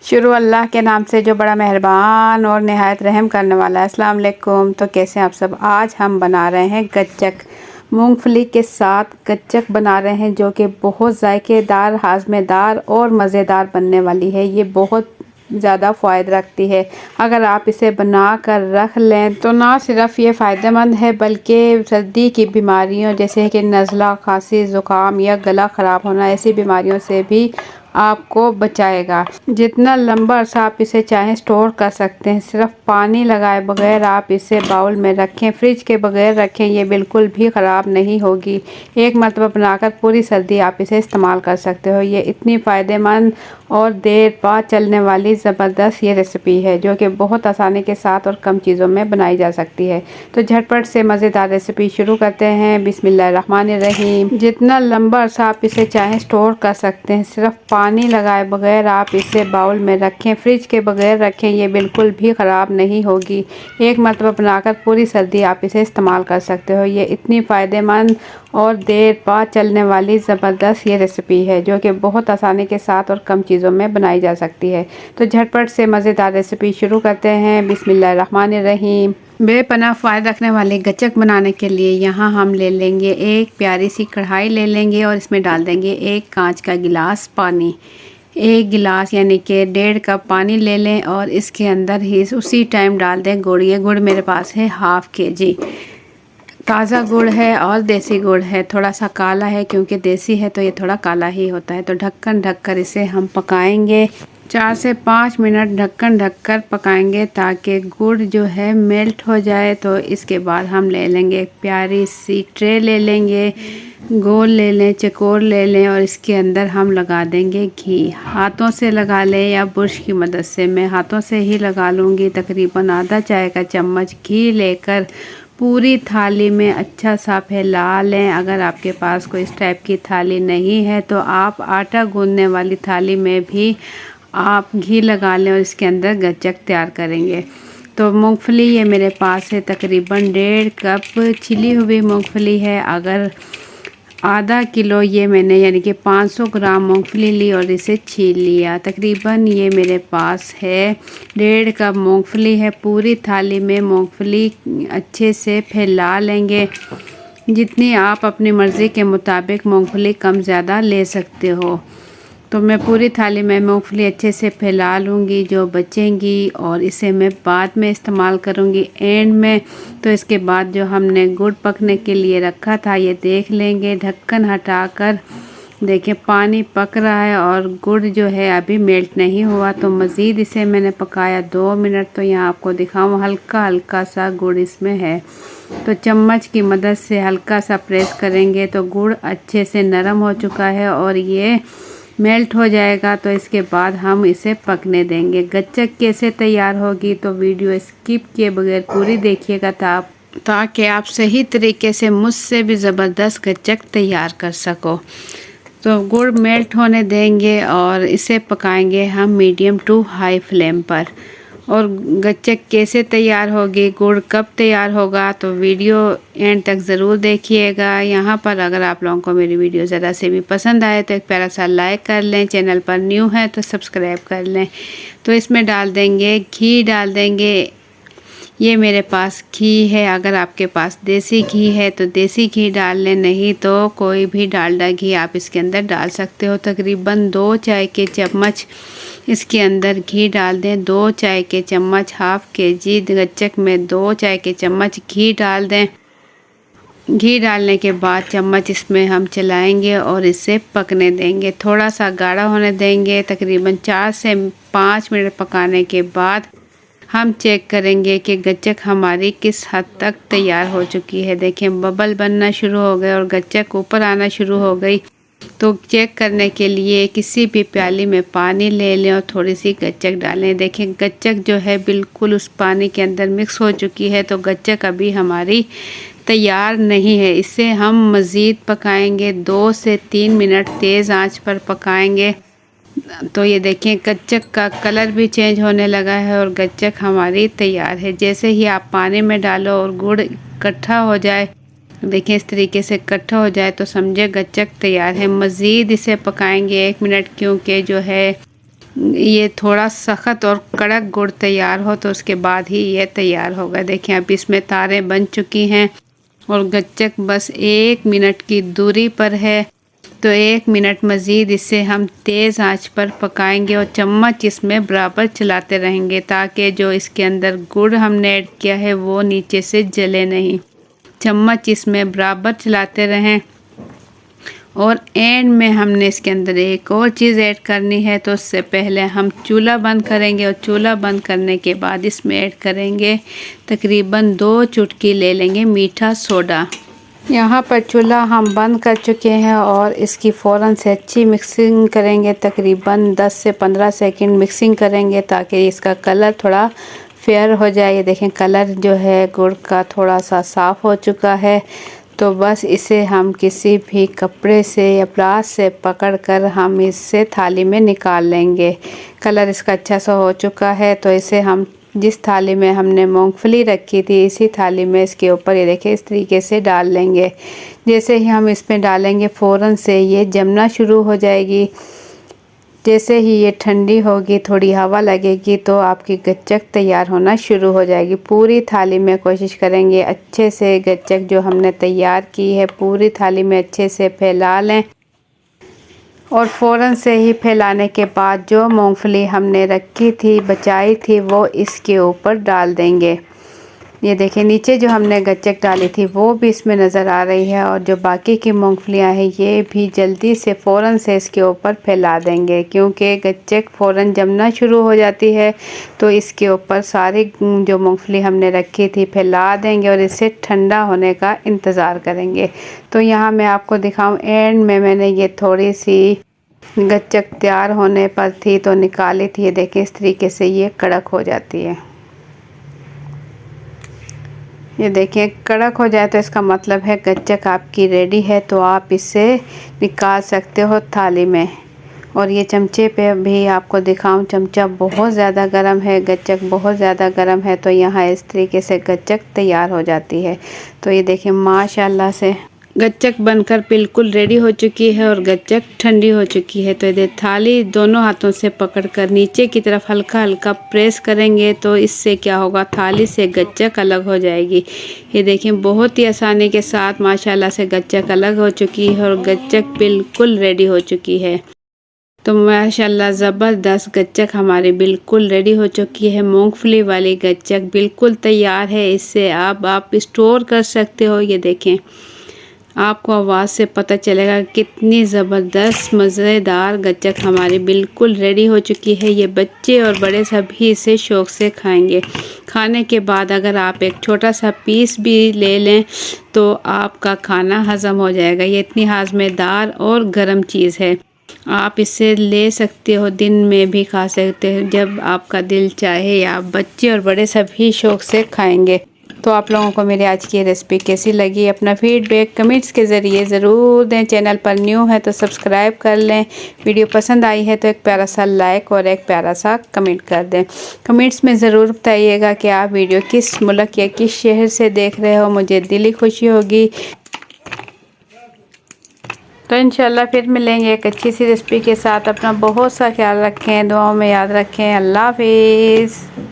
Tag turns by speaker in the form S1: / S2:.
S1: शुरू अल्लाह के नाम से जो बड़ा मेहरबान और नहायत रहम करने वाला है। अस्सलाम वालेकुम। तो कैसे हैं आप सब। आज हम बना रहे हैं गच्चक। मूंगफली के साथ गच्चक बना रहे हैं जो कि बहुत जायकेदार, हाजमेदार और मज़ेदार बनने वाली है। ये बहुत ज़्यादा फ़ायदा रखती है। अगर आप इसे बना कर रख लें तो ना सिर्फ ये फ़ायदेमंद है बल्कि सर्दी की बीमारियों जैसे कि नज़ला, खांसी, ज़ुकाम या गला ख़राब होना ऐसी बीमारियों से भी आपको बचाएगा। जितना लंबा अरसा आप इसे चाहें स्टोर कर सकते हैं। सिर्फ पानी लगाए बगैर आप इसे बाउल में रखें, फ्रिज के बगैर रखें, ये बिल्कुल भी ख़राब नहीं होगी। एक मरतबा बनाकर पूरी सर्दी आप इसे इस्तेमाल कर सकते हो। ये इतनी फ़ायदेमंद और देर बाद चलने वाली ज़बरदस्त ये रेसिपी है जो कि बहुत आसानी के साथ और कम चीज़ों में बनाई जा सकती है। तो झटपट से मज़ेदार रेसिपी शुरू करते हैं। बिस्मिल्लाहिर्रहमानिर्रहीम। जितना लंबा अरसा आप इसे चाहें स्टोर कर सकते हैं। सिर्फ पानी लगाए बगैर आप इसे बाउल में रखें, फ्रिज के बगैर रखें, ये बिल्कुल भी ख़राब नहीं होगी। एक मरतबा बनाकर पूरी सर्दी आप इसे इस्तेमाल कर सकते हो। ये इतनी फ़ायदेमंद और देर बाद चलने वाली ज़बरदस्त ये रेसिपी है जो कि बहुत आसानी के साथ और कम चीज़ों में बनाई जा सकती है। तो झटपट से मज़ेदार रेसिपी शुरू करते हैं। बिस्मिल्लाहिर्रहमानिर्रहीम। बेपनाह फ़ायदा रखने वाले गच्चक बनाने के लिए यहाँ हम ले लेंगे एक प्यारी सी कढ़ाई ले लेंगे और इसमें डाल देंगे एक कांच का गिलास पानी। एक गिलास यानी कि 1.5 कप पानी ले लें और इसके अंदर ही उसी टाइम डाल दें गुड़। ये गुड़ मेरे पास है ½ kg। ताज़ा गुड़ है और देसी गुड़ है। थोड़ा सा काला है क्योंकि देसी है तो ये थोड़ा काला ही होता है। तो ढक्कन ढककर इसे हम पकाएंगे। 4 से 5 मिनट ढक्कन ढककर पकाएंगे ताकि गुड़ जो है मेल्ट हो जाए। तो इसके बाद हम ले लेंगे एक प्यारी सी ट्रे ले लेंगे, गोल ले लें, चकोर ले लें और इसके अंदर हम लगा देंगे घी। हाथों से लगा लें या बुर्श की मदद से। मैं हाथों से ही लगा लूँगी। तकरीबन आधा चाय का चम्मच घी लेकर पूरी थाली में अच्छा सा फैला लें। अगर आपके पास कोई इस टाइप की थाली नहीं है तो आप आटा गूंदने वाली थाली में भी आप घी लगा लें और इसके अंदर गच्चक तैयार करेंगे। तो मूंगफली ये मेरे पास है तकरीबन 1.5 कप छिली हुई मूंगफली है। अगर ½ किलो ये मैंने यानी कि 500 ग्राम मूंगफली ली और इसे छील लिया। तकरीबन ये मेरे पास है 1.5 कप मूंगफली है। पूरी थाली में मूंगफली अच्छे से फैला लेंगे। जितनी आप अपनी मर्ज़ी के मुताबिक मूंगफली कम ज़्यादा ले सकते हो। तो मैं पूरी थाली में मूंगफली अच्छे से फैला लूँगी जो बचेंगी और इसे मैं बाद में इस्तेमाल करूँगी एंड में। तो इसके बाद जो हमने गुड़ पकने के लिए रखा था ये देख लेंगे। ढक्कन हटाकर देखिए पानी पक रहा है और गुड़ जो है अभी मेल्ट नहीं हुआ। तो मज़ीद इसे मैंने पकाया 2 मिनट। तो यहाँ आपको दिखाऊँ हल्का हल्का सा गुड़ इसमें है। तो चम्मच की मदद से हल्का सा प्रेस करेंगे तो गुड़ अच्छे से नरम हो चुका है और ये मेल्ट हो जाएगा। तो इसके बाद हम इसे पकने देंगे। गच्चक कैसे तैयार होगी तो वीडियो स्किप किए बगैर पूरी देखिएगा ताकि आप सही तरीके से मुझसे भी ज़बरदस्त गच्चक तैयार कर सको। तो गुड़ मेल्ट होने देंगे और इसे पकाएंगे हम मीडियम टू हाई फ्लेम पर। और गच्चक कैसे तैयार होगी, गुड़ कब तैयार होगा तो वीडियो एंड तक ज़रूर देखिएगा। यहाँ पर अगर आप लोगों को मेरी वीडियो ज़रा से भी पसंद आए तो एक प्यारा सा लाइक कर लें। चैनल पर न्यू है तो सब्सक्राइब कर लें। तो इसमें डाल देंगे घी, डाल देंगे ये मेरे पास घी है। अगर आपके पास देसी घी है तो देसी घी डाल लें, नहीं तो कोई भी डालडा घी आप इसके अंदर डाल सकते हो। तकरीबन 2 चाय के चम्मच इसके अंदर घी डाल दें। 2 चाय के चम्मच ½ kg गच्चक में 2 चाय के चम्मच घी डाल दें। घी डालने के बाद चम्मच इसमें हम चलाएंगे और इसे पकने देंगे। थोड़ा सा गाढ़ा होने देंगे। तकरीबन 4 से 5 मिनट पकाने के बाद हम चेक करेंगे कि गच्चक हमारी किस हद तक तैयार हो चुकी है। देखें बबल बनना शुरू हो गए और गच्चक ऊपर आना शुरू हो गई। तो चेक करने के लिए किसी भी प्याली में पानी ले लें और थोड़ी सी गच्चक डालें। देखें गच्चक जो है बिल्कुल उस पानी के अंदर मिक्स हो चुकी है। तो गच्चक अभी हमारी तैयार नहीं है। इसे हम मज़ीद पकाएंगे 2 से 3 मिनट तेज़ आंच पर पकाएंगे। तो ये देखें गच्चक का कलर भी चेंज होने लगा है और गच्चक हमारी तैयार है। जैसे ही आप पानी में डालो और गुड़ इकट्ठा हो जाए, देखें इस तरीके से इकट्ठा हो जाए तो समझे गच्चक तैयार है। मज़ीद इसे पकाएंगे 1 मिनट क्योंकि जो है ये थोड़ा सख्त और कड़क गुड़ तैयार हो तो उसके बाद ही ये तैयार होगा। देखिए अब इसमें तारें बन चुकी हैं और गच्चक बस 1 मिनट की दूरी पर है। तो 1 मिनट मज़ीद इसे हम तेज़ आंच पर पकाएंगे और चम्मच इसमें बराबर चलाते रहेंगे ताकि जो इसके अंदर गुड़ हमने ऐड किया है वो नीचे से जले नहीं। चम्मच इसमें बराबर चलाते रहें। और एंड में हमने इसके अंदर एक और चीज़ ऐड करनी है, तो उससे पहले हम चूल्हा बंद करेंगे और चूल्हा बंद करने के बाद इसमें ऐड करेंगे तकरीबन 2 चुटकी ले लेंगे मीठा सोडा। यहाँ पर चूल्हा हम बंद कर चुके हैं और इसकी फ़ौरन से अच्छी मिक्सिंग करेंगे। तकरीबन 10 से 15 सेकंड मिक्सिंग करेंगे ताकि इसका कलर थोड़ा फेयर हो जाए। ये देखें कलर जो है गुड़ का थोड़ा सा साफ़ हो चुका है। तो बस इसे हम किसी भी कपड़े से या ब्रश से पकड़कर हम इसे थाली में निकाल लेंगे। कलर इसका अच्छा सा हो चुका है। तो इसे हम जिस थाली में हमने मूंगफली रखी थी इसी थाली में इसके ऊपर ये देखिए इस तरीके से डाल लेंगे। जैसे ही हम इसमें डालेंगे फ़ौरन से ये जमना शुरू हो जाएगी। जैसे ही ये ठंडी होगी, थोड़ी हवा लगेगी तो आपकी गच्चक तैयार होना शुरू हो जाएगी। पूरी थाली में कोशिश करेंगे अच्छे से गच्चक जो हमने तैयार की है पूरी थाली में अच्छे से फैला लें। और फ़ौरन से ही फैलाने के बाद जो मूंगफली हमने रखी थी बचाई थी वो इसके ऊपर डाल देंगे। ये देखें नीचे जो हमने गच्चक डाली थी वो भी इसमें नज़र आ रही है और जो बाकी की मूंगफलियाँ हैं ये भी जल्दी से फ़ौरन से इसके ऊपर फैला देंगे, क्योंकि गच्चक फ़ौरन जमना शुरू हो जाती है। तो इसके ऊपर सारी जो मूंगफली हमने रखी थी फैला देंगे और इसे ठंडा होने का इंतज़ार करेंगे। तो यहाँ मैं आपको दिखाऊँ एंड में मैंने ये थोड़ी सी गच्चक तैयार होने पर थी तो निकाली थी। ये देखें इस तरीके से ये कड़क हो जाती है। ये देखिए कड़क हो जाए तो इसका मतलब है गच्चक आपकी रेडी है। तो आप इसे निकाल सकते हो थाली में। और ये चमचे पे भी आपको दिखाऊं, चमचा बहुत ज़्यादा गर्म है, गच्चक बहुत ज़्यादा गर्म है। तो यहाँ इस तरीके से गच्चक तैयार हो जाती है। तो ये देखिए माशाल्लाह से गच्चक बनकर बिल्कुल रेडी हो चुकी है और गच्चक ठंडी हो चुकी है। तो ये थाली दोनों हाथों से पकड़कर नीचे की तरफ हल्का हल्का प्रेस करेंगे तो इससे क्या होगा थाली से गच्चक अलग हो जाएगी। ये देखिए बहुत ही आसानी के साथ माशाल्लाह से गच्चक अलग हो चुकी है और गच्चक बिल्कुल रेडी हो चुकी है। तो माशाल्लाह ज़बरदस्त गच्चक हमारी बिल्कुल रेडी हो चुकी है। मूंगफली वाली गच्चक बिल्कुल तैयार है। इससे आप स्टोर कर सकते हो। ये देखें आपको आवाज़ से पता चलेगा कितनी ज़बरदस्त मज़ेदार गच्चक हमारी बिल्कुल रेडी हो चुकी है। ये बच्चे और बड़े सभी इसे शौक़ से खाएंगे। खाने के बाद अगर आप एक छोटा सा पीस भी ले लें तो आपका खाना हज़म हो जाएगा। ये इतनी हाज़मेदार और गर्म चीज़ है। आप इसे ले सकते हो, दिन में भी खा सकते हो जब आपका दिल चाहे। या बच्चे और बड़े सभी शौक़ से खाएंगे। तो आप लोगों को मेरी आज की रेसिपी कैसी लगी अपना फीडबैक कमेंट्स के ज़रिए ज़रूर दें। चैनल पर न्यू है तो सब्सक्राइब कर लें। वीडियो पसंद आई है तो एक प्यारा सा लाइक और एक प्यारा सा कमेंट कर दें। कमेंट्स में ज़रूर बताइएगा कि आप वीडियो किस मुल्क या किस शहर से देख रहे हो, मुझे दिली खुशी होगी। तो इंशाल्लाह फिर मिलेंगे एक अच्छी सी रेसिपी के साथ। अपना बहुत सा ख्याल रखें, दुआओं में याद रखें। अल्लाह हाफिज़।